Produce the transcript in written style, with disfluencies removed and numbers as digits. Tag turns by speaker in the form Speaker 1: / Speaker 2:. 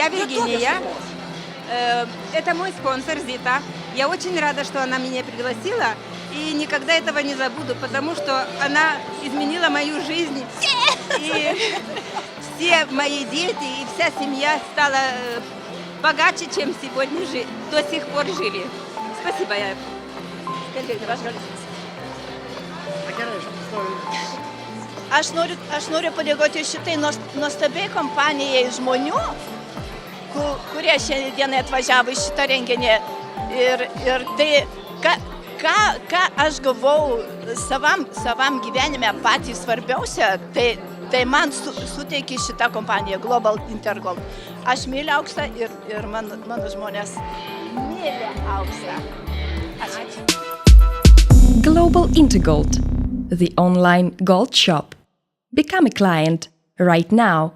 Speaker 1: Я Виргиния. Это мой спонсор Зита. Я очень рада, что она меня пригласила. И никогда этого не забуду, потому что она изменила мою жизнь. И все мои дети и вся семья стала богаче, чем сегодня до сих пор жили. Спасибо.
Speaker 2: Aš noriu padėkoti šitai nuostabiai kompanijai žmonių, kurie šiandien atvažiavo į šitą renginį. Ir tai, ką aš gavau savam gyvenime patys svarbiausia, tai man suteikė šitą kompaniją Global Intergold. Aš myliu auksą ir mano žmonės myli auksą. Ačiū.
Speaker 3: Global Intergold, the online gold shop. Become a client right now.